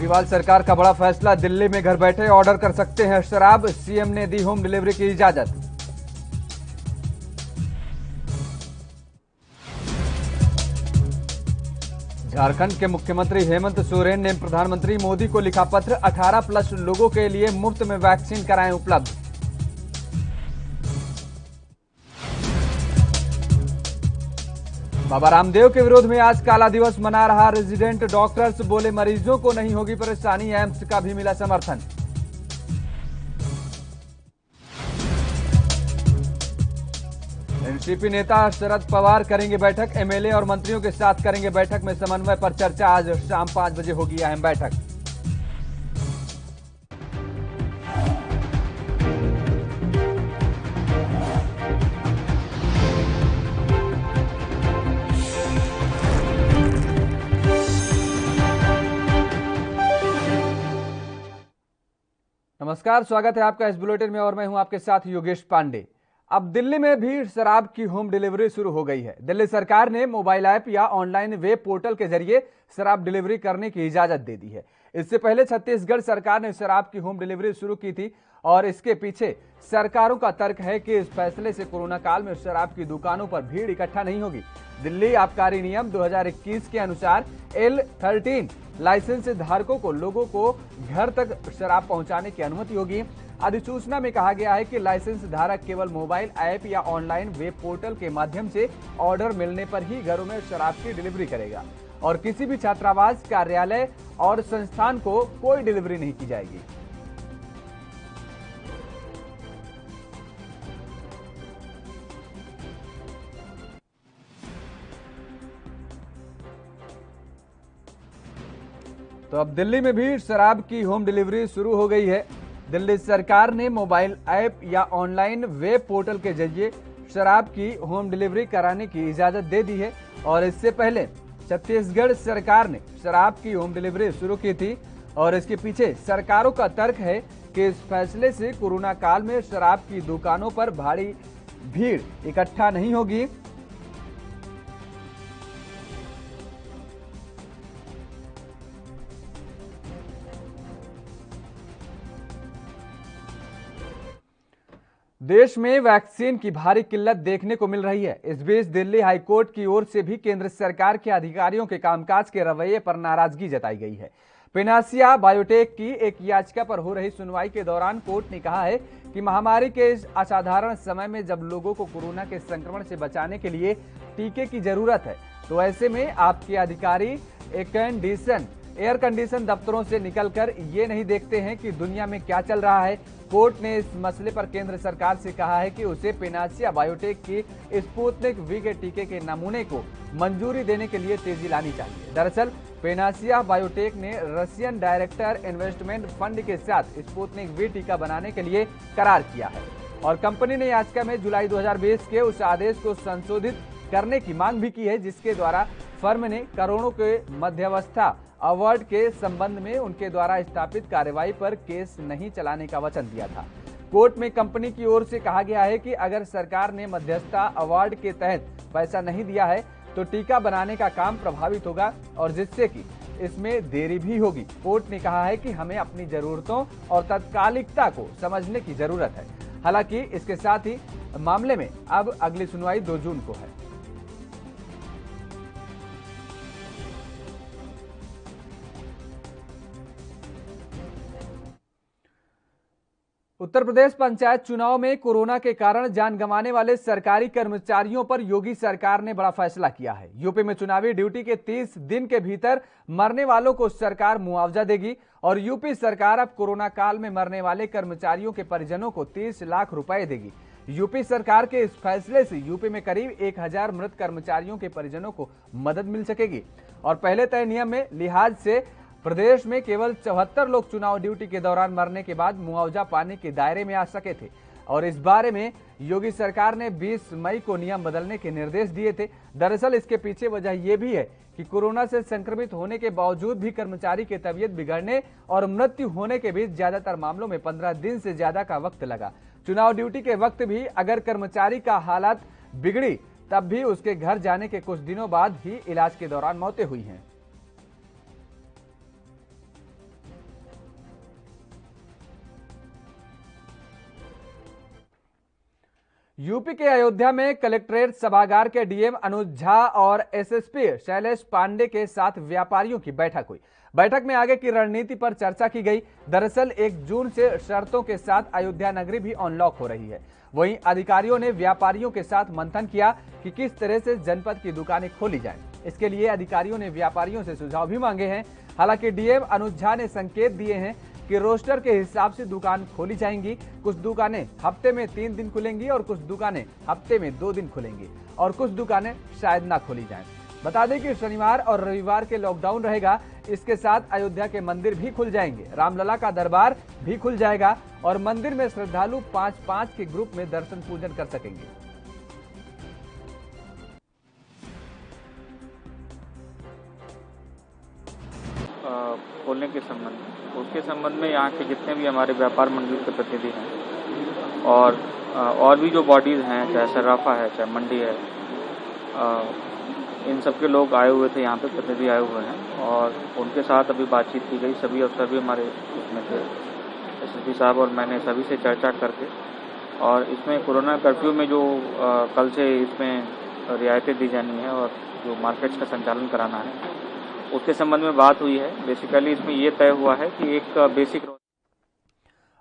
केजरीवाल सरकार का बड़ा फैसला, दिल्ली में घर बैठे ऑर्डर कर सकते हैं शराब, सीएम ने दी होम डिलीवरी की इजाजत। झारखंड के मुख्यमंत्री हेमंत सोरेन ने प्रधानमंत्री मोदी को लिखा पत्र, 18+ लोगों के लिए मुफ्त में वैक्सीन कराएं उपलब्ध। बाबा रामदेव के विरोध में आज काला दिवस मना रहा रेजिडेंट डॉक्टर्स, बोले मरीजों को नहीं होगी परेशानी, एम्स का भी मिला समर्थन। एनसीपी नेता शरद पवार करेंगे बैठक, एमएलए और मंत्रियों के साथ करेंगे बैठक में समन्वय पर चर्चा। आज शाम 5 बजे होगी अहम बैठक। नमस्कार, स्वागत है आपका इस बुलेटिन में और मैं हूं आपके साथ योगेश पांडे। अब दिल्ली में भी शराब की होम डिलीवरी शुरू हो गई है। दिल्ली सरकार ने मोबाइल ऐप या ऑनलाइन वेब पोर्टल के जरिए शराब डिलीवरी करने की इजाजत दे दी है। इससे पहले छत्तीसगढ़ सरकार ने शराब की होम डिलीवरी शुरू की थी और इसके पीछे सरकारों का तर्क है कि इस फैसले से कोरोना काल में शराब की दुकानों पर भीड़ इकट्ठा नहीं होगी। दिल्ली आबकारी नियम 2021 के अनुसार L13 लाइसेंस धारकों को लोगों को घर तक शराब पहुंचाने की अनुमति होगी। अधिसूचना में कहा गया है कि लाइसेंस धारक केवल मोबाइल ऐप या ऑनलाइन वेब पोर्टल के माध्यम से ऑर्डर मिलने पर ही घरों में शराब की डिलीवरी करेगा और किसी भी छात्रावास, कार्यालय और संस्थान को कोई डिलीवरी नहीं की जाएगी। तो अब दिल्ली में भी शराब की होम डिलीवरी शुरू हो गई है। दिल्ली सरकार ने मोबाइल ऐप या ऑनलाइन वेब पोर्टल के जरिए शराब की होम डिलीवरी कराने की इजाजत दे दी है और इससे पहले छत्तीसगढ़ सरकार ने शराब की होम डिलीवरी शुरू की थी और इसके पीछे सरकारों का तर्क है कि इस फैसले से कोरोना काल में शराब की दुकानों पर भारी भीड़ इकट्ठा नहीं होगी। देश में वैक्सीन की भारी किल्लत देखने को मिल रही है। इस बीच दिल्ली हाईकोर्ट की ओर से भी केंद्र सरकार के अधिकारियों के कामकाज के रवैये पर नाराजगी जताई गई है। पिनासिया बायोटेक की एक याचिका पर हो रही सुनवाई के दौरान कोर्ट ने कहा है कि महामारी के इस असाधारण समय में जब लोगों को कोरोना के संक्रमण से बचाने के लिए टीके की जरूरत है, तो ऐसे में आपके अधिकारी एयर कंडीशन दफ्तरों से निकलकर ये नहीं देखते हैं कि दुनिया में क्या चल रहा है। कोर्ट ने इस मसले पर केंद्र सरकार से कहा है कि उसे पिनासिया बायोटेक की स्पुतनिक वी के टीके के नमूने को मंजूरी देने के लिए तेजी लानी चाहिए। दरअसल पिनासिया बायोटेक ने रशियन डायरेक्टर इन्वेस्टमेंट फंड के साथ स्पुतनिक वी टीका बनाने के लिए करार किया है और कंपनी ने याचिका में जुलाई 2020 के उस आदेश को संशोधित करने की मांग भी की है, जिसके द्वारा फर्म ने करोड़ों के मध्यवस्था अवार्ड के संबंध में उनके द्वारा स्थापित कार्रवाई पर केस नहीं चलाने का वचन दिया था। कोर्ट में कंपनी की ओर से कहा गया है कि अगर सरकार ने मध्यस्थता अवार्ड के तहत पैसा नहीं दिया है तो टीका बनाने का काम प्रभावित होगा और जिससे कि इसमें देरी भी होगी। कोर्ट ने कहा है कि हमें अपनी जरूरतों और तात्कालिकता को समझने की जरूरत है। हालांकि इसके साथ ही मामले में अब अगली सुनवाई 2 जून को है। उत्तर प्रदेश पंचायत चुनाव में कोरोना के कारण जान गंवाने वाले सरकारी कर्मचारियों पर योगी सरकार ने बड़ा फैसला किया है। यूपी में चुनावी ड्यूटी के 30 दिन के भीतर मरने वालों को सरकार मुआवजा देगी और यूपी सरकार अब कोरोना काल में मरने वाले कर्मचारियों के परिजनों को 30 लाख रुपए देगी। यूपी सरकार के इस फैसले से यूपी में करीब 1000 मृत कर्मचारियों के परिजनों को मदद मिल सकेगी और पहले तय नियम में लिहाज से प्रदेश में केवल 74 लोग चुनाव ड्यूटी के दौरान मरने के बाद मुआवजा पाने के दायरे में आ सके थे और इस बारे में योगी सरकार ने 20 मई को नियम बदलने के निर्देश दिए थे। दरअसल इसके पीछे वजह यह भी है कि कोरोना से संक्रमित होने के बावजूद भी कर्मचारी की तबीयत बिगड़ने और मृत्यु होने के बीच ज्यादातर मामलों में 15 दिन से ज्यादा का वक्त लगा। चुनाव ड्यूटी के वक्त भी अगर कर्मचारी का हालत बिगड़ी तब भी उसके घर जाने के कुछ दिनों बाद ही इलाज के दौरान मौतें हुई हैं। यूपी के अयोध्या में कलेक्ट्रेट सभागार के डीएम अनुज झा और एसएसपी शैलेश पांडे के साथ व्यापारियों की बैठक हुई। बैठक में आगे की रणनीति पर चर्चा की गई। दरअसल 1 जून से शर्तों के साथ अयोध्या नगरी भी अनलॉक हो रही है। वहीं अधिकारियों ने व्यापारियों के साथ मंथन किया कि किस तरह से जनपद की दुकानें खोली जाएं। इसके लिए अधिकारियों ने व्यापारियों से सुझाव भी मांगे हैं। हालांकि डीएम अनुज झा ने संकेत दिए हैं कि रोस्टर के हिसाब से दुकान खोली जाएंगी। कुछ दुकानें हफ्ते में 3 दिन खुलेंगी और कुछ दुकानें हफ्ते में 2 दिन खुलेंगी और कुछ दुकानें शायद ना खोली जाएं। बता दें कि शनिवार और रविवार के लॉकडाउन रहेगा। इसके साथ अयोध्या के मंदिर भी खुल जाएंगे, रामलला का दरबार भी खुल जाएगा और मंदिर में श्रद्धालु 5-5 के ग्रुप में दर्शन पूजन कर सकेंगे। खोलने के संबंध में, उसके संबंध में यहाँ के जितने भी हमारे व्यापार मंडल के प्रतिनिधि हैं और भी जो बॉडीज़ हैं, चाहे सर्राफा है, चाहे मंडी है, इन सब के लोग आए हुए थे, यहाँ पे प्रतिनिधि आए हुए हैं और उनके साथ अभी बातचीत की गई। सभी अफसर भी हमारे इसमें थे, एसएसपी साहब और मैंने सभी से चर्चा करके, और इसमें कोरोना कर्फ्यू में जो कल से इसमें रियायतें दी जानी है और जो मार्केट्स का संचालन कराना है, उसके संबंध में बात हुई है। बेसिकली इसमें ये तय हुआ है कि एक basic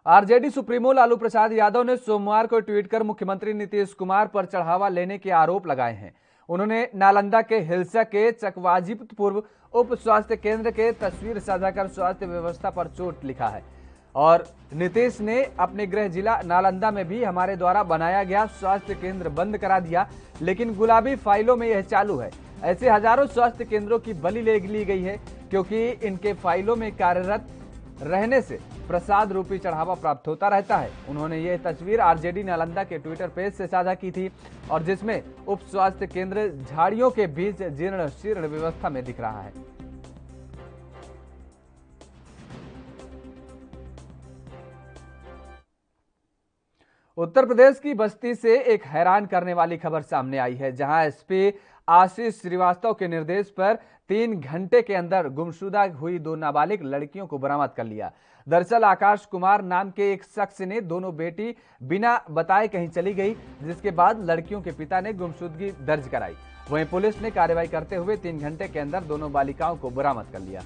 RJD supremo Lalu Prasad Yadav ने सोमवार को ट्वीट कर मुख्यमंत्री नीतीश कुमार पर चढ़ावा लेने के आरोप लगाए हैं। उन्होंने नालंदा के हिलसा के चकवाजीपुर उप स्वास्थ्य केंद्र के तस्वीर साझा कर स्वास्थ्य व्यवस्था पर चोट लिखा है और नीतीश ने अपने गृह जिला नालंदा में भी हमारे द्वारा बनाया गया स्वास्थ्य केंद्र बंद करा दिया, लेकिन गुलाबी फाइलों में यह चालू है। ऐसे हजारों स्वास्थ्य केंद्रों की बलि ले ली गई है क्योंकि इनके फाइलों में कार्यरत रहने से प्रसाद रूपी चढ़ावा प्राप्त होता रहता है। उन्होंने यह तस्वीर आरजेडी नालंदा के ट्विटर पेज से साझा की थी और जिसमें उप स्वास्थ्य केंद्र झाड़ियों के बीच जीर्ण शीर्ण व्यवस्था में दिख रहा है। उत्तर प्रदेश की बस्ती से एक हैरान करने वाली खबर सामने आई है, जहां एसपी आशीष श्रीवास्तव के निर्देश पर 3 घंटे के अंदर गुमशुदा हुई 2 नाबालिग लड़कियों को बरामद कर लिया। दरअसल आकाश कुमार नाम के एक शख्स ने दोनों बेटी बिना बताए कहीं चली गई, जिसके बाद लड़कियों के पिता ने गुमशुदगी दर्ज कराई। वहीं पुलिस ने कार्रवाई करते हुए 3 घंटे के अंदर दोनों बालिकाओं को बरामद कर लिया।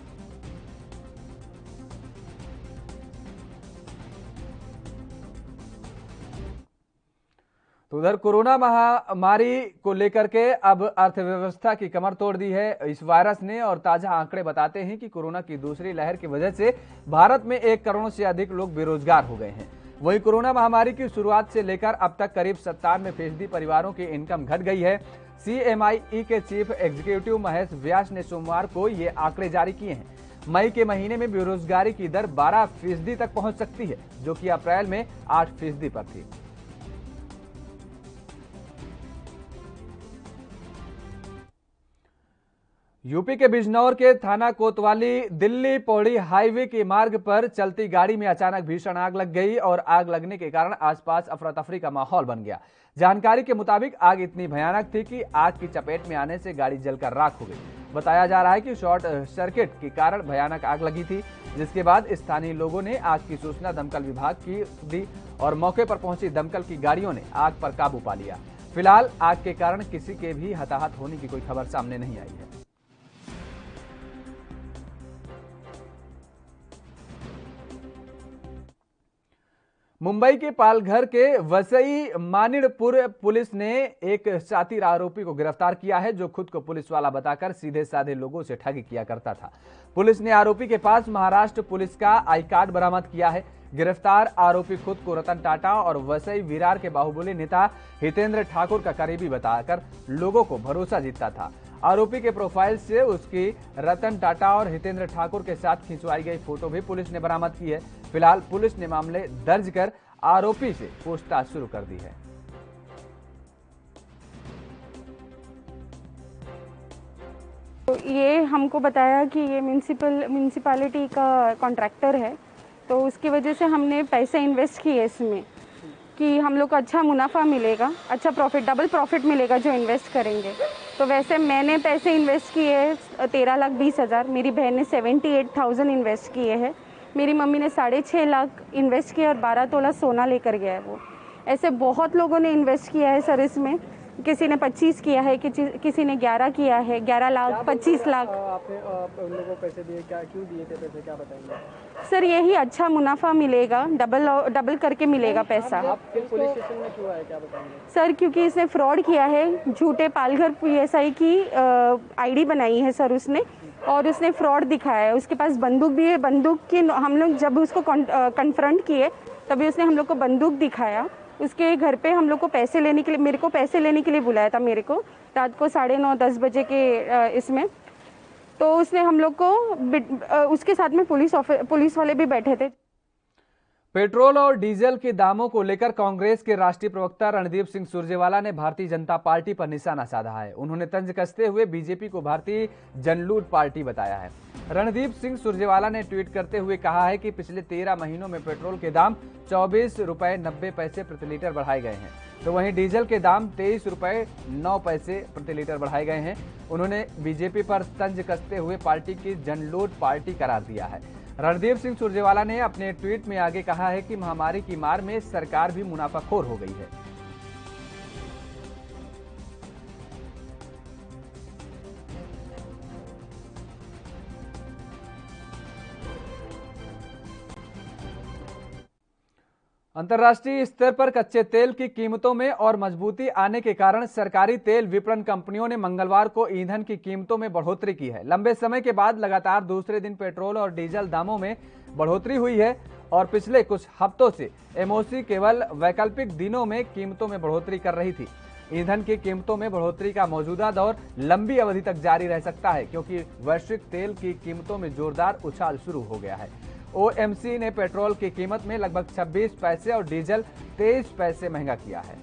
तो उधर कोरोना महामारी को लेकर के अब अर्थव्यवस्था की कमर तोड़ दी है इस वायरस ने, और ताजा आंकड़े बताते हैं कि कोरोना की दूसरी लहर की वजह से भारत में 1 करोड़ से अधिक लोग बेरोजगार हो गए हैं। वहीं कोरोना महामारी की शुरुआत से लेकर अब तक करीब 97% परिवारों की इनकम घट गई है। CMIE के चीफ एग्जीक्यूटिव महेश व्यास ने सोमवार को ये आंकड़े जारी किए हैं। मई के महीने में बेरोजगारी की दर 12% तक पहुंच सकती है, जो कि अप्रैल में 8% पर थी। यूपी के बिजनौर के थाना कोतवाली दिल्ली पौड़ी हाईवे के मार्ग पर चलती गाड़ी में अचानक भीषण आग लग गई और आग लगने के कारण आसपास अफरा तफरी का माहौल बन गया। जानकारी के मुताबिक आग इतनी भयानक थी कि आग की चपेट में आने से गाड़ी जलकर राख हो गई। बताया जा रहा है कि शॉर्ट सर्किट के कारण भयानक आग लगी थी, जिसके बाद स्थानीय लोगों ने आग की सूचना दमकल विभाग की दी और मौके पर पहुंची दमकल की गाड़ियों ने आग पर काबू पा लिया। फिलहाल आग के कारण किसी के भी हताहत होने की कोई खबर सामने नहीं आई है। मुंबई के पालघर के वसई मानिडपुर पुलिस ने एक शातिर आरोपी को गिरफ्तार किया है, जो खुद को पुलिस वाला बताकर सीधे साधे लोगों से ठगी किया करता था। पुलिस ने आरोपी के पास महाराष्ट्र पुलिस का आई कार्ड बरामद किया है। गिरफ्तार आरोपी खुद को रतन टाटा और वसई विरार के बाहुबली नेता हितेंद्र ठाकुर का करीबी बताकर लोगों को भरोसा जीतता था। आरोपी के प्रोफाइल से उसकी रतन टाटा और हितेंद्र ठाकुर के साथ खिंचवाई गई फोटो भी पुलिस ने बरामद की है। फिलहाल पुलिस ने मामले दर्ज कर आरोपी से पूछताछ शुरू कर दी है। तो ये हमको बताया कि ये म्यूनिसिपैलिटी का कॉन्ट्रैक्टर है, तो उसकी वजह से हमने पैसे इन्वेस्ट किए इसमें कि हम लोग को अच्छा मुनाफा मिलेगा, अच्छा प्रॉफिट, डबल प्रॉफिट मिलेगा जो इन्वेस्ट करेंगे। तो वैसे मैंने पैसे इन्वेस्ट किए 13,20,000, मेरी बहन ने 78,000 इन्वेस्ट किए हैं, मेरी मम्मी ने 6.5 लाख इन्वेस्ट किए और 12 तोला सोना लेकर गया है वो। ऐसे बहुत लोगों ने इन्वेस्ट किया है सर इसमें। किसी ने 25 किया है, किसी ने 11 किया है, 11 लाख 25 लाख। आपने उन लोगों को पैसे दिए, क्या क्यों दिए थे पैसे, क्या बताएंगे? सर यही अच्छा मुनाफा मिलेगा, डबल करके मिलेगा पैसा। आप फिर पुलिस स्टेशन में क्यों आए, क्या बताएंगे? सर क्योंकि इसने फ्रॉड किया है, झूठे पालघर PSI की ID बनाई है सर उसने, और उसने फ्रॉड दिखाया है। उसके पास बंदूक भी है, बंदूक की हम लोग जब उसको कन्फ्रंट किए तभी उसने हम लोग को बंदूक दिखाया। उसके घर पे हम लोग को पैसे लेने के लिए, मेरे को पैसे लेने के लिए बुलाया था, मेरे को रात को 9:30-10 बजे के इसमें। तो उसने हम लोग को उसके साथ में पुलिस वाले भी बैठे थे। पेट्रोल और डीजल के दामों को लेकर कांग्रेस के राष्ट्रीय प्रवक्ता रणदीप सिंह सुरजेवाला ने भारतीय जनता पार्टी पर निशाना साधा है। उन्होंने तंज कसते हुए बीजेपी को भारतीय जनलूट पार्टी बताया है। रणदीप सिंह सुरजेवाला ने ट्वीट करते हुए कहा है कि पिछले 13 महीनों में पेट्रोल के दाम 24 रुपए 90 पैसे प्रति लीटर बढ़ाए गए हैं, तो वहीं डीजल के दाम 23 रुपए 9 पैसे प्रति लीटर बढ़ाए गए हैं। उन्होंने बीजेपी पर तंज कसते हुए पार्टी की जनलूट पार्टी करार दिया है। रणदीप सिंह सुरजेवाला ने अपने ट्वीट में आगे कहा है कि महामारी की मार में सरकार भी मुनाफाखोर हो गई है। अंतर्राष्ट्रीय स्तर पर कच्चे तेल की कीमतों में और मजबूती आने के कारण सरकारी तेल विपणन कंपनियों ने मंगलवार को ईंधन की कीमतों में बढ़ोतरी की है। लंबे समय के बाद लगातार दूसरे दिन पेट्रोल और डीजल दामों में बढ़ोतरी हुई है और पिछले कुछ हफ्तों से MOC केवल वैकल्पिक दिनों में कीमतों में बढ़ोतरी कर रही थी। ईंधन की कीमतों में बढ़ोतरी का मौजूदा दौर लंबी अवधि तक जारी रह सकता है, क्योंकि वैश्विक तेल की कीमतों में जोरदार उछाल शुरू हो गया है। OMC ने पेट्रोल की कीमत में लगभग 26 पैसे और डीजल 23 पैसे महंगा किया है।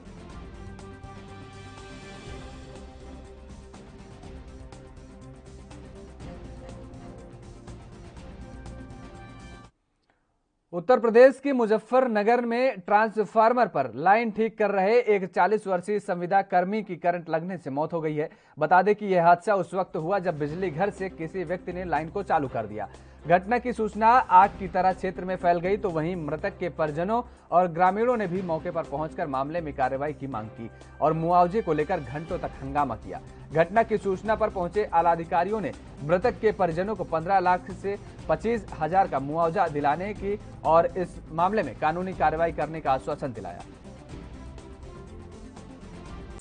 उत्तर प्रदेश की मुजफ्फरनगर में ट्रांसफार्मर पर लाइन ठीक कर रहे एक 40 वर्षीय संविदा कर्मी की करंट लगने से मौत हो गई है। बता दें कि यह हादसा उस वक्त हुआ जब बिजली घर से किसी व्यक्ति ने लाइन को चालू कर दिया। घटना की सूचना आग की तरह क्षेत्र में फैल गई, तो वहीं मृतक के परिजनों और ग्रामीणों ने भी मौके पर पहुंचकर मामले में कार्रवाई की मांग की और मुआवजे को लेकर घंटों तक हंगामा किया। घटना की सूचना पर पहुंचे आलाधिकारियों ने मृतक के परिजनों को 15 लाख से 25,000 का मुआवजा दिलाने की और इस मामले में कानूनी कार्रवाई करने का आश्वासन दिलाया।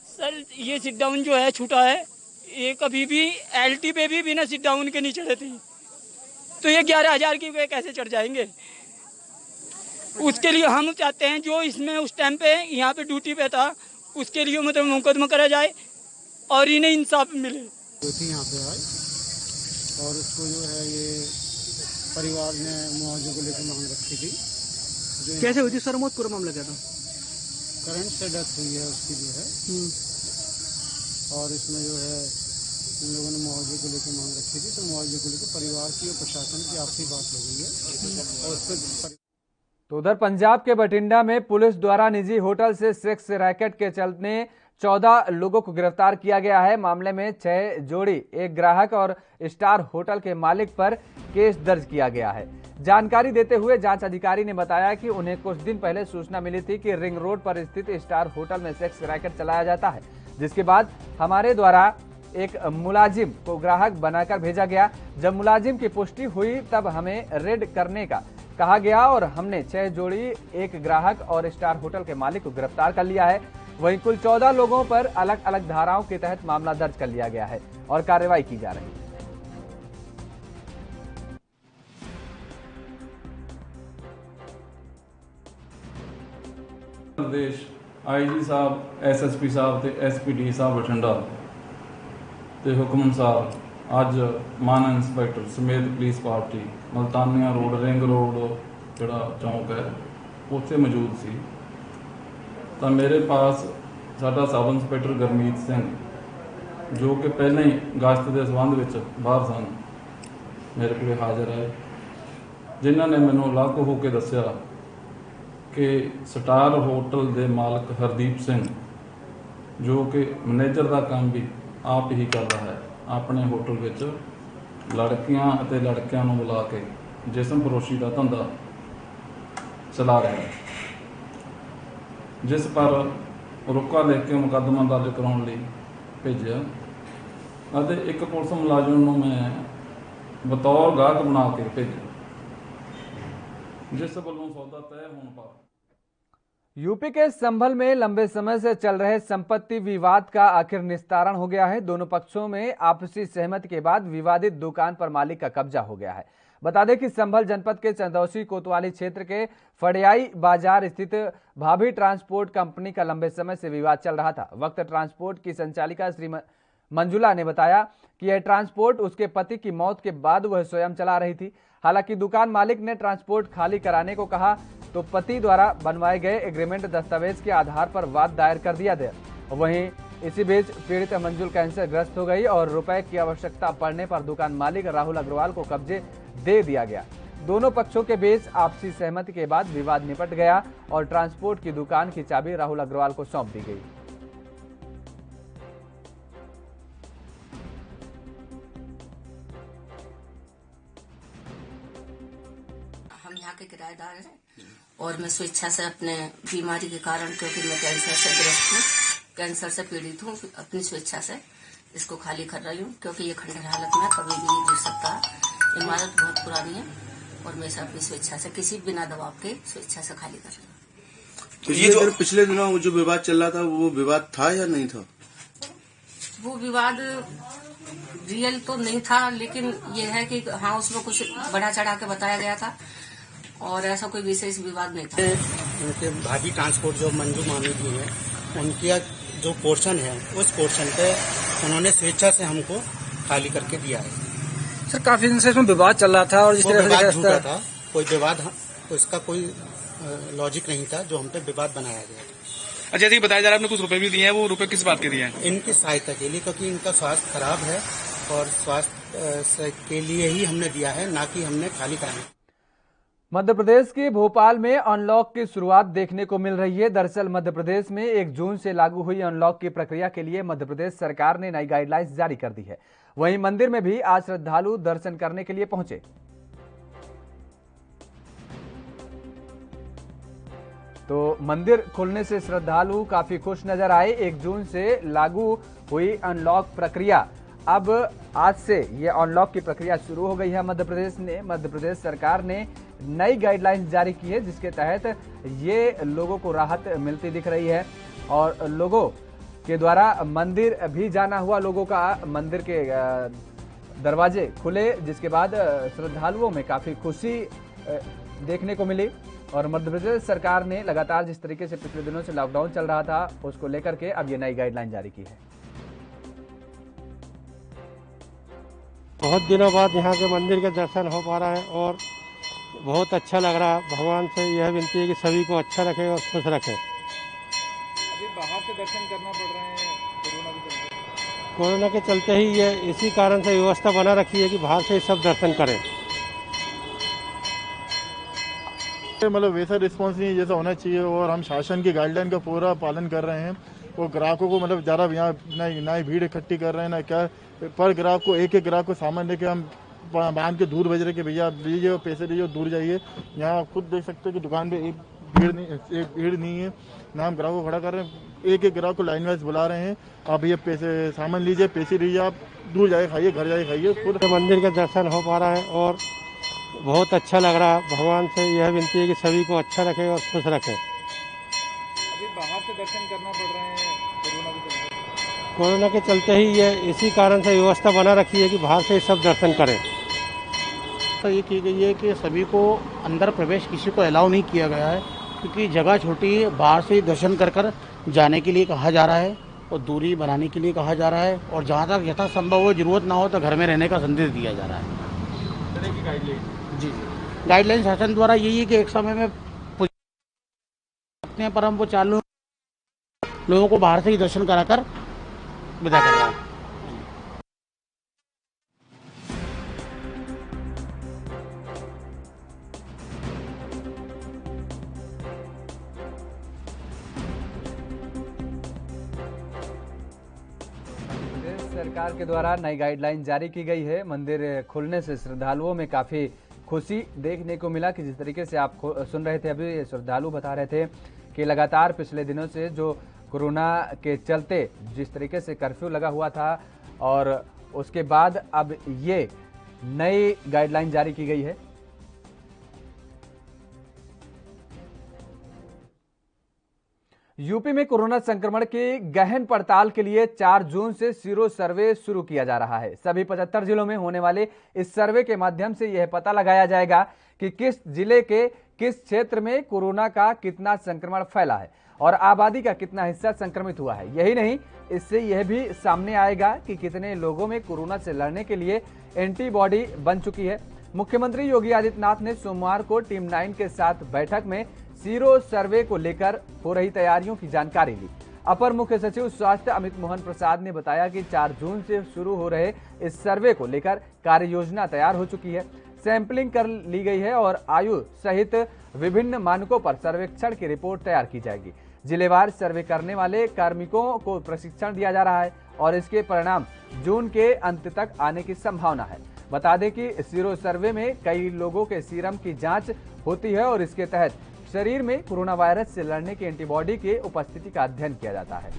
सर ये सिट डाउन जो है छूटा है, ये कभी भी LT पे भी बिना सिट डाउन के नहीं चढ़े थे, तो ये 11,000 की वे कैसे चढ़ जाएंगे। उसके लिए हम चाहते हैं जो इसमें उस टाइम पे यहाँ पे ड्यूटी पे था उसके लिए मतलब मुकदमा करा जाए और इन्हें इंसाफ मिले। यहाँ पे आज और उसको जो है ये परिवार ने मुआवजे को लेकर मांग रखी थी। कैसे हुई थी सर मौत, पूरा मामला क्या था? करंट से डेथ हुई है उसकी जो है, और इसमें जो है इन लोगों ने मुआवजे को लेकर मांग रखी थी, तो मुआवजे को लेकर परिवार की और प्रशासन की आपसी बात हो गई है और उस पर। तो उधर पंजाब के बठिंडा में पुलिस द्वारा निजी होटल से सेक्स रैकेट के चलते 14 लोगों को गिरफ्तार किया गया है। मामले में 6 जोड़ी, एक ग्राहक और स्टार होटल के मालिक पर केस दर्ज किया गया है। जानकारी देते हुए जांच अधिकारी ने बताया कि उन्हें कुछ दिन पहले सूचना मिली थी कि रिंग रोड पर स्थित स्टार होटल में सेक्स रैकेट चलाया जाता है, जिसके बाद हमारे द्वारा एक मुलाजिम को ग्राहक बनाकर भेजा गया। जब मुलाजिम की पुष्टि हुई तब हमें रेड करने का कहा गया और हमने 6 जोड़ी, एक ग्राहक और स्टार होटल के मालिक को गिरफ्तार कर लिया है। वहीं कुल 14 लोगों पर अलग अलग धाराओं के तहत मामला दर्ज कर लिया गया है और कार्रवाई की जा रही है। प्रदेश IG साहब, SSP साहब ते SPD साहब बठिंडा ते हुक्म अनुसार अज माना इंस्पैक्टर समेत police party Multania road, ring road जोड़ा चौंक है उत्थे मौजूद सी। तो मेरे पास साडा सब इंस्पैक्टर गुरमीत सिंह जो कि पहले ही गश्त के संबंध में बाहर सन, मेरे को हाजिर है, जिन्होंने मैनू अलग होकर दसिया कि स्टार होटल के मालक हरदीप सिंह जो कि मैनेजर का काम भी आप ही कर रहा है, अपने होटल विच लड़कियां अते लड़कियां नूं बुला के जिसम फरोशी का धंधा चला रहा है। ਜਿਸ ਪਰ ਰੁਕਾ ਲਿਖ ਕੇ ਮੁਕੱਦਮਾ ਦਰਜ ਕਰਾਉਣ ਲਈ ਭੇਜਿਆ ਅਤੇ ਇੱਕ ਪੁਲਿਸ ਮੁਲਾਜ਼ਮ ਨੂੰ ਮੈਂ ਬਤੌਰ ਗਾਹਕ ਬਣਾ ਕੇ ਭੇਜਿਆ, जिस ਵੱਲੋं सौदा तय होने पर यूपी के संभल में लंबे समय से चल रहे संपत्ति विवाद का आखिर निस्तारण हो गया है। दोनों पक्षों में आपसी सहमति के बाद विवादित दुकान पर मालिक का कब्जा हो गया है। बता दें कि संभल जनपद के चंदौसी कोतवाली क्षेत्र के फड़ियाई बाजार स्थित भाभी ट्रांसपोर्ट कंपनी का लंबे समय से विवाद चल रहा था। वक्त ट्रांसपोर्ट की संचालिका श्री मंजुला ने बताया कि यह ट्रांसपोर्ट उसके पति की मौत के बाद वह स्वयं चला रही थी। हालांकि दुकान मालिक ने ट्रांसपोर्ट खाली कराने को कहा तो पति द्वारा बनवाए गए एग्रीमेंट दस्तावेज के आधार पर वाद दायर कर दिया गया। वहीं इसी बीच पीड़ित मंजुल कैंसर ग्रस्त हो गई और रुपए की आवश्यकता पड़ने पर दुकान मालिक राहुल अग्रवाल को कब्जे दे दिया गया। दोनों पक्षों के बीच आपसी सहमति के बाद विवाद निपट गया और ट्रांसपोर्ट की दुकान की चाबी राहुल अग्रवाल को सौंप दी गई। हम यहाँ के किराएदार हैं और मैं स्वेच्छा से अपने बीमारी के कारण, क्योंकि मैं कैंसर से ग्रस्त हूँ, कैंसर से पीड़ित हूँ, अपनी स्वेच्छा से इसको खाली कर रही हूँ, क्योंकि ये खंडर हालत में कभी भी नहीं गिर सकता। इमारत बहुत पुरानी है और मैं इसे अपनी स्वेच्छा से, किसी बिना दबाव के स्वेच्छा से खाली कर रही हूँ। तो ये जो पिछले दिनों जो विवाद चल रहा था, वो विवाद था या नहीं था? वो विवाद रियल तो नहीं था, लेकिन ये है कि हाँ, उसमें कुछ बढ़ा चढ़ा के बताया गया था और ऐसा कोई विशेष विवाद नहीं था। उनके भाभी ट्रांसपोर्ट जो मंजू मामी जी है, उनका जो पोर्शन है उस पोर्शन पे उन्होंने स्वेच्छा से हमको खाली करके दिया है। सर काफी दिन से इसमें विवाद चल रहा था और जिस तरह से झूठा था, कोई विवाद तो इसका कोई लॉजिक नहीं था जो हम पे विवाद बनाया गया था। अच्छा, जैसे बताया जा रहा है आपने कुछ रुपए भी दिए हैं, वो रुपए किस बात के दिए हैं? इनकी सहायता के लिए, क्योंकि इनका स्वास्थ्य खराब है और स्वास्थ्य के लिए ही हमने दिया है, ना कि हमने खाली कराया। मध्य प्रदेश के भोपाल में अनलॉक की शुरुआत देखने को मिल रही है। दरअसल मध्य प्रदेश में 1 जून से लागू हुई अनलॉक की प्रक्रिया के लिए मध्य प्रदेश सरकार ने नई गाइडलाइंस जारी कर दी है। वहीं मंदिर में भी आज श्रद्धालु दर्शन करने के लिए पहुंचे। तो मंदिर खुलने से श्रद्धालु काफी खुश नजर आए। 1 जून से लागू हुई अनलॉक प्रक्रिया, अब आज से ये अनलॉक की प्रक्रिया शुरू हो गई है। मध्य प्रदेश सरकार ने नई गाइडलाइंस जारी की है, जिसके तहत ये लोगों को राहत मिलती दिख रही है और लोगों के द्वारा मंदिर भी जाना हुआ, लोगों का मंदिर के दरवाजे खुले, जिसके बाद श्रद्धालुओं में काफी खुशी देखने को मिली। और मध्य प्रदेश सरकार ने लगातार जिस तरीके से पिछले दिनों से लॉकडाउन चल रहा था, उसको लेकर के अब ये नई गाइडलाइन जारी की है। बहुत दिनों बाद यहाँ के मंदिर के दर्शन हो पा रहा है और बहुत अच्छा लग रहा है। भगवान से यह विनती है कि सभी को अच्छा रखे और खुश रखे। अभी बाहर से दर्शन करना पड़ रहे हैं कोरोना के चलते ही ये इसी कारण से व्यवस्था बना रखी है कि बाहर से ही सब दर्शन करें। मतलब वैसा रिस्पॉन्स नहीं जैसा होना चाहिए और हम शासन की गाइडलाइन का पूरा पालन कर रहे हैं। वो ग्राहकों को मतलब ज़्यादा यहाँ ना ही भीड़ इकट्ठी कर रहे हैं ना क्या, पर ग्राहक को एक ग्राहक को सामान लेके हम बांध के दूर भेज रहे कि भैया दीजिए पैसे दीजिए दूर जाइए। यहाँ खुद देख सकते हो कि दुकान पे एक भीड़ नहीं है, ना हम ग्राहक को खड़ा कर रहे हैं। एक ग्राहक को लाइन वाइज बुला रहे हैं, आप भैया पैसे सामान लीजिए, पैसे लीजिए, आप दूर जाए खाइए, घर जाए खाइए। खुद मंदिर का दर्शन हो पा रहा है और बहुत अच्छा लग रहा है। भगवान से यह विनती है कि सभी को अच्छा रखे और खुश रखे। अभी बाहर से दर्शन करना पड़ रहे हैं कोरोना के चलते ही ये इसी कारण से व्यवस्था बना रखी है कि बाहर से ही सब दर्शन करें। तो ये की गई है कि सभी को अंदर प्रवेश किसी को अलाउ नहीं किया गया है, क्योंकि जगह छोटी है। बाहर से ही दर्शन कर जाने के लिए कहा जा रहा है और दूरी बनाने के लिए कहा जा रहा है और जहाँ तक यथासंभव हो, जरूरत ना हो तो घर में रहने का संदेश दिया जा रहा है। जी, गाइडलाइन शासन द्वारा यही है कि एक समय में पर हम वो चालू लोगों को बाहर से ही दर्शन कराकर विदा कर रहा है। सरकार के द्वारा नई गाइडलाइन जारी की गई है। मंदिर खुलने से श्रद्धालुओं में काफी खुशी देखने को मिला कि जिस तरीके से आप सुन रहे थे, अभी श्रद्धालु बता रहे थे कि लगातार पिछले दिनों से जो कोरोना के चलते जिस तरीके से कर्फ्यू लगा हुआ था और उसके बाद अब ये नई गाइडलाइन जारी की गई है। यूपी में कोरोना संक्रमण की गहन पड़ताल के लिए 4 जून से सीरो सर्वे शुरू किया जा रहा है। सभी 75 जिलों में होने वाले इस सर्वे के माध्यम से यह पता लगाया जाएगा कि किस जिले के किस क्षेत्र में कोरोना का कितना संक्रमण फैला है और आबादी का कितना हिस्सा संक्रमित हुआ है। यही नहीं, इससे यह भी सामने आएगा कि कितने लोगों में कोरोना से लड़ने के लिए एंटीबॉडी बन चुकी है। मुख्यमंत्री योगी आदित्यनाथ ने सोमवार को टीम 9 के साथ बैठक में सीरो सर्वे को लेकर हो रही तैयारियों की जानकारी ली। अपर मुख्य सचिव स्वास्थ्य अमित मोहन प्रसाद ने बताया कि 4 जून से शुरू हो रहे इस सर्वे को लेकर कार्य योजना तैयार हो चुकी है। सैंपलिंग कर ली गई है और आयु सहित विभिन्न मानकों पर सर्वेक्षण की रिपोर्ट तैयार की जाएगी। जिलेवार सर्वे करने वाले कार्मिकों को प्रशिक्षण दिया जा रहा है और इसके परिणाम जून के अंत तक आने की संभावना है। बता दें कि सीरो सर्वे में कई लोगों के सीरम की जांच होती है और इसके तहत शरीर में कोरोना वायरस से लड़ने की एंटीबॉडी के उपस्थिति का अध्ययन किया जाता है।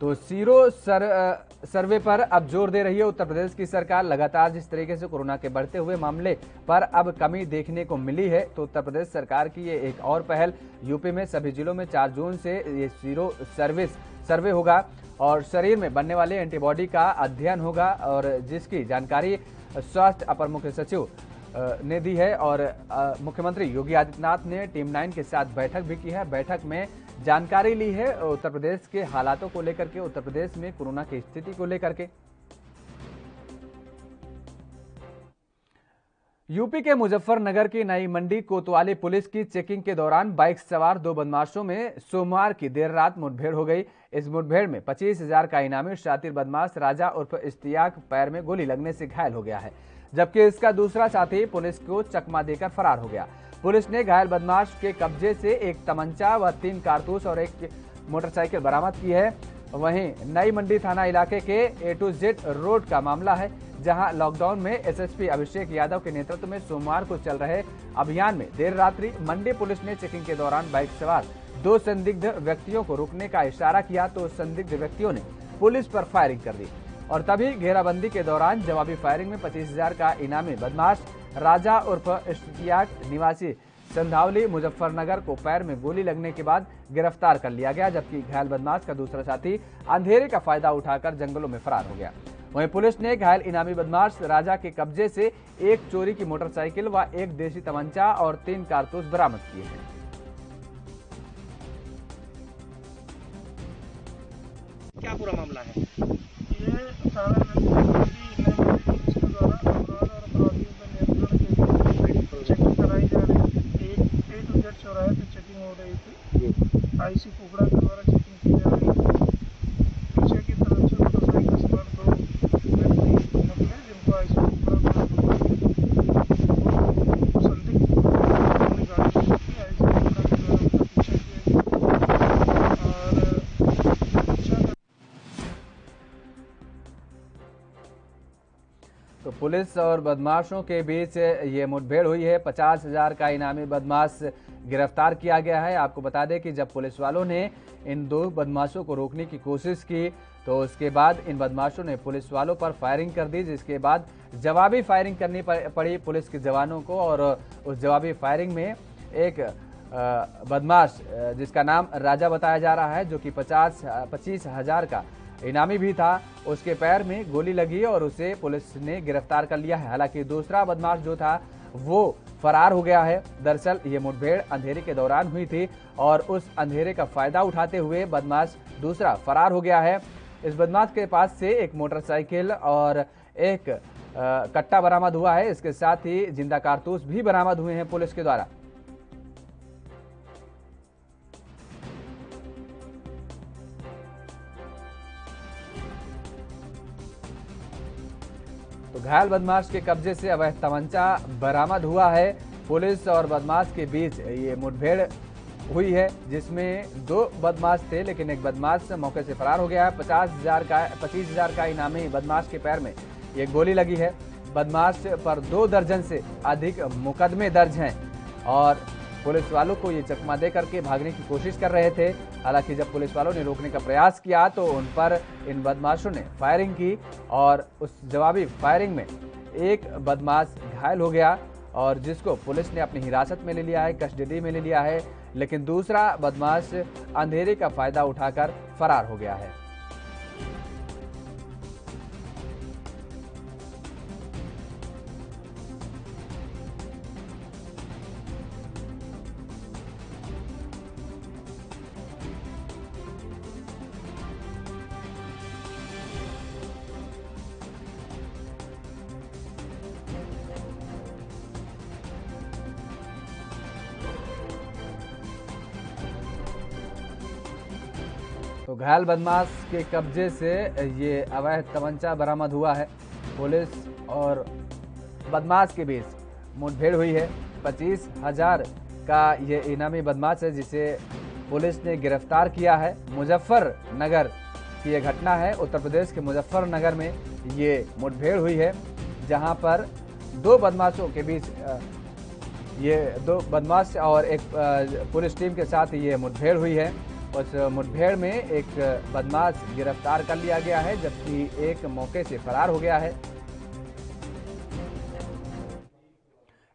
तो सीरो सर्वे पर अब जोर दे रही है उत्तर प्रदेश की सरकार। लगातार जिस तरीके से कोरोना के बढ़ते हुए मामले पर अब कमी देखने को मिली है, तो उत्तर प्रदेश सरकार की ये एक और पहल। यूपी में सभी जिलों में 4 जून से ये सीरो सर्वे होगा और शरीर में बनने वाले एंटीबॉडी का अध्ययन होगा और जिसकी जानकारी स्वास्थ्य अपर मुख्य सचिव ने दी है। और मुख्यमंत्री योगी आदित्यनाथ ने टीम 9 के साथ बैठक भी की है। बैठक में जानकारी ली है उत्तर प्रदेश के हालातों को लेकर के, उत्तर प्रदेश में कोरोना की स्थिति को लेकर के। यूपी के मुजफ्फरनगर की नई मंडी कोतवाली पुलिस की चेकिंग के दौरान बाइक सवार 2 बदमाशों में सोमवार की देर रात मुठभेड़ हो गई। इस मुठभेड़ में 25,000 का इनामी शातिर बदमाश राजा उर्फ इश्तियाक पैर में गोली लगने से घायल हो गया है, जबकि इसका दूसरा साथी पुलिस को चकमा देकर फरार हो गया। पुलिस ने घायल बदमाश के कब्जे से एक तमंचा व 3 कारतूस और एक मोटरसाइकिल बरामद की है। वहीं नई मंडी थाना इलाके के A to Z रोड का मामला है, जहां लॉकडाउन में एसएसपी अभिषेक यादव के नेतृत्व में सोमवार को चल रहे अभियान में देर रात्रि मंडी पुलिस ने चेकिंग के दौरान बाइक सवार 2 संदिग्ध व्यक्तियों को रोकने का इशारा किया तो संदिग्ध व्यक्तियों ने पुलिस पर फायरिंग कर दी और तभी घेराबंदी के दौरान जवाबी फायरिंग में 25,000 का इनामी बदमाश राजा उर्फ इश्तियाक निवासी संधावली मुजफ्फरनगर को पैर में गोली लगने के बाद गिरफ्तार कर लिया गया, जबकि घायल बदमाश का दूसरा साथी अंधेरे का फायदा उठाकर जंगलों में फरार हो गया। वहीं पुलिस ने घायल इनामी बदमाश राजा के कब्जे से एक चोरी की मोटरसाइकिल व एक देशी तमंचा और 3 कारतूस बरामद किए हैं। क्या पूरा मामला है? ये सारा इसके द्वारा अपराध और अपराधियों का नियंत्रण के लिए चेकिंग कराई जा रही है। A to Z चौराहे पे चेकिंग हो रही थी। आईसी कुबड़ा के द्वारा चेकिंग की जा रही है। पीछे की तरफ से मोटरसाइकिल सवार 2 व्यक्ति निकले, जिनको आईसी कुबड़ा संदिग्ध अपनी गाड़ी से आईसी कुबड़ा के द्वारा उनका पीछा किया गया और तो पुलिस और बदमाशों के बीच ये मुठभेड़ हुई है। 50,000 का इनामी बदमाश गिरफ्तार किया गया है। आपको बता दें कि जब पुलिस वालों ने इन 2 बदमाशों को रोकने की कोशिश की तो उसके बाद इन बदमाशों ने पुलिस वालों पर फायरिंग कर दी, जिसके बाद जवाबी फायरिंग करनी पड़ी पुलिस के जवानों को। और उस जवाबी फायरिंग में एक बदमाश जिसका नाम राजा बताया जा रहा है, जो कि 25,000 का इनामी भी था, उसके पैर में गोली लगी और उसे पुलिस ने गिरफ्तार कर लिया है। हालांकि दूसरा बदमाश जो था वो फरार हो गया है। दरअसल ये मुठभेड़ अंधेरे के दौरान हुई थी और उस अंधेरे का फायदा उठाते हुए बदमाश दूसरा फरार हो गया है। इस बदमाश के पास से एक मोटरसाइकिल और एक कट्टा बरामद हुआ है। इसके साथ ही जिंदा कारतूस भी बरामद हुए हैं पुलिस के द्वारा। तो घायल बदमाश के कब्जे से अवैध तमंचा बरामद हुआ है। पुलिस और बदमाश के बीच ये मुठभेड़ हुई है, जिसमें 2 बदमाश थे, लेकिन एक बदमाश मौके से फरार हो गया है। 25,000 का इनामी बदमाश के पैर में ये गोली लगी है। बदमाश पर 2 दर्जन से अधिक मुकदमे दर्ज हैं और पुलिस वालों को ये चकमा दे करके भागने की कोशिश कर रहे थे। हालांकि जब पुलिस वालों ने रोकने का प्रयास किया तो उन पर इन बदमाशों ने फायरिंग की और उस जवाबी फायरिंग में एक बदमाश घायल हो गया और जिसको पुलिस ने अपनी हिरासत में ले लिया है, कस्टडी में ले लिया है। लेकिन दूसरा बदमाश अंधेरे का फायदा उठाकर फरार हो गया है। तो घायल बदमाश के कब्जे से ये अवैध तमंचा बरामद हुआ है। पुलिस और बदमाश के बीच मुठभेड़ हुई है। 25,000 का ये इनामी बदमाश है जिसे पुलिस ने गिरफ्तार किया है। मुजफ्फरनगर की ये घटना है। उत्तर प्रदेश के मुजफ्फरनगर में ये मुठभेड़ हुई है जहां पर 2 बदमाशों के बीच ये 2 बदमाश और एक पुलिस टीम के साथ ये मुठभेड़ हुई है। उस मुठभेड़ में एक बदमाश गिरफ्तार कर लिया गया है जबकि एक मौके से फरार हो गया है।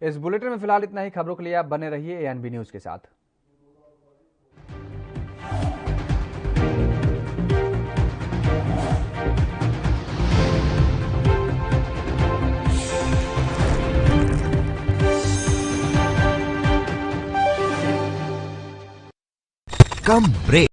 इस बुलेटिन में फिलहाल इतना ही। खबरों के लिए आप बने रहिए एएनबी न्यूज के साथ। कम ब्रेक।